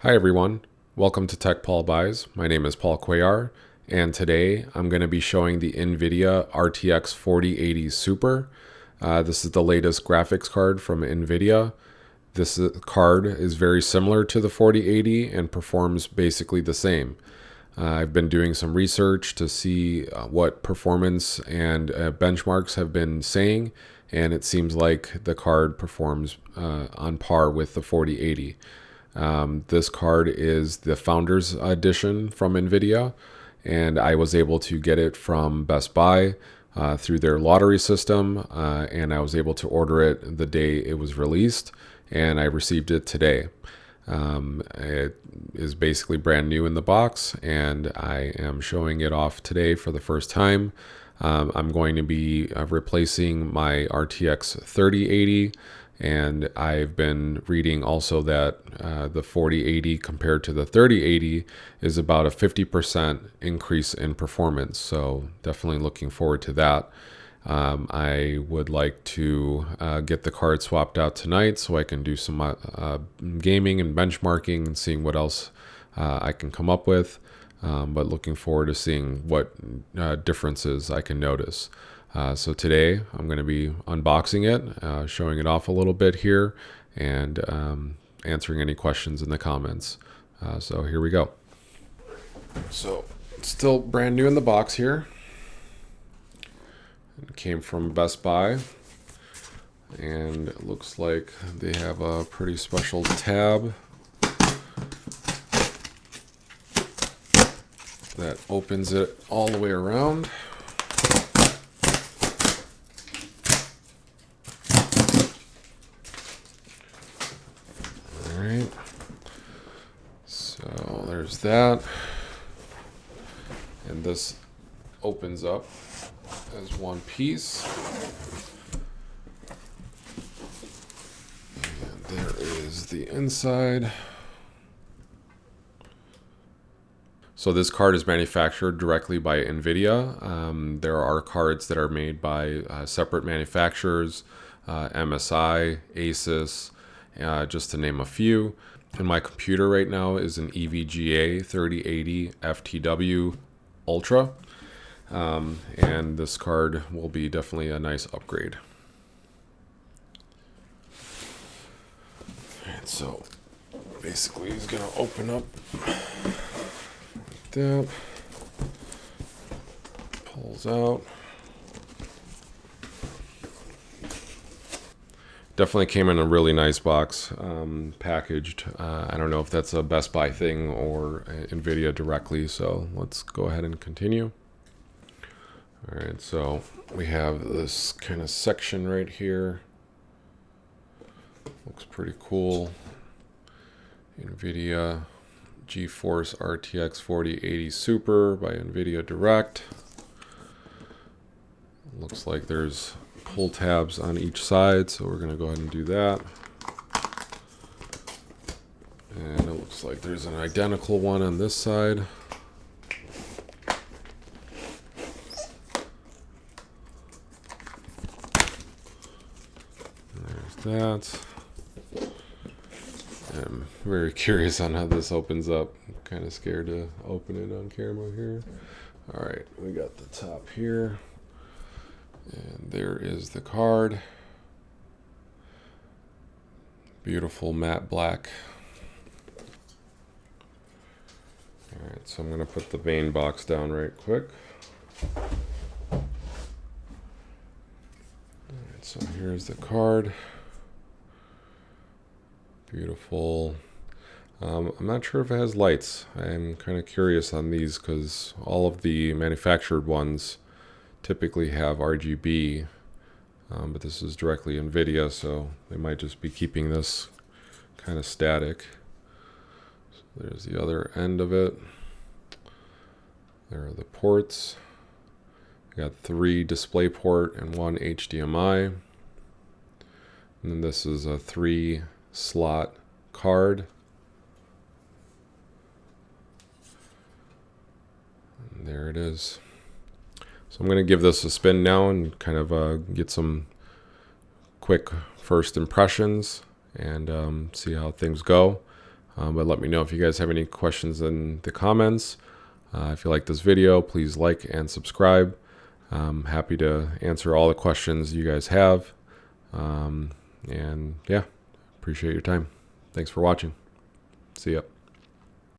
Hi everyone, welcome to Tech Paul Buys. My name is Paul Cuellar, and today I'm going to be showing the NVIDIA RTX 4080 Super. This is the latest graphics card from NVIDIA. This card is very similar to the 4080 and performs basically the same. I've been doing some research to see what performance and benchmarks have been saying, and it seems like the card performs on par with the 4080. This card is the Founders Edition from NVIDIA, and I was able to get it from Best Buy through their lottery system, and I was able to order it the day it was released, and I received it today. It is basically brand new in the box, and I am showing it off today for the first time. I'm going to be replacing my RTX 3080, and I've been reading also that the 4080 compared to the 3080 is about a 50% increase in performance, so definitely looking forward to that. I would like to get the card swapped out tonight so I can do some gaming and benchmarking and seeing what else I can come up with. But looking forward to seeing what differences I can notice. So today I'm going to be unboxing it, showing it off a little bit here, and answering any questions in the comments. So here we go. So it's still brand new in the box here. It came from Best Buy, and it looks like they have a pretty special tab that opens it all the way around. All right, so there's that, and this opens up as one piece. And there is the inside. So this card is manufactured directly by NVIDIA. There are cards that are made by separate manufacturers, MSI, Asus, just to name a few. And my computer right now is an EVGA 3080 FTW Ultra. And this card will be definitely a nice upgrade. And so basically he's going to open up like that, pulls out. Definitely came in a really nice box, packaged. I don't know if that's a Best Buy thing or NVIDIA directly, so let's go ahead and continue. All right, so we have this kind of section right here. Looks pretty cool. NVIDIA GeForce RTX 4080 Super by NVIDIA Direct. Looks like there's pull tabs on each side, so we're going to go ahead and do that. And it looks like there's an identical one on this side. That. I'm very curious on how this opens up. I'm kind of scared to open it on camera here. All right, we got the top here, and there is the card. Beautiful matte black. All right, so I'm going to put the main box down right quick. All right, so here's the card. Beautiful. I'm not sure if it has lights. I'm kind of curious on these because all of the manufactured ones typically have RGB, but this is directly NVIDIA, so they might just be keeping this kind of static. So there's the other end of it. There are the ports. We got 3 DisplayPort and 1 HDMI. And then this is a 3-slot card. And there it is. So I'm going to give this a spin now and kind of get some quick first impressions and see how things go. But let me know if you guys have any questions in the comments. If you like this video, please like and subscribe. I'm happy to answer all the questions you guys have. And yeah, appreciate your time. Thanks for watching. See ya.